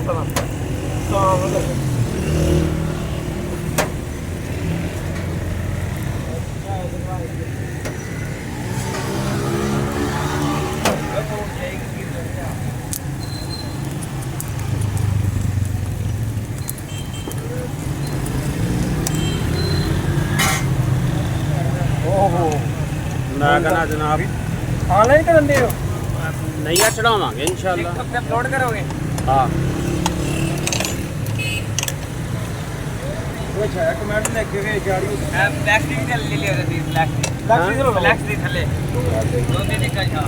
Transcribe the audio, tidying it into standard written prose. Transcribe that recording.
ਸਾਰਾ ਤਾਂ मैं कहना जनाब ऑनलाइन कर देंगे हो नैया चढ़ावांगे इंशाल्लाह। कब अपलोड करोगे? हाँ अच्छा कमेंट लेके गए गाड़ी ब्लैक टी ले लिया ब्लैक टी लैक्सी चलो ब्लैक टी थले दो दिन का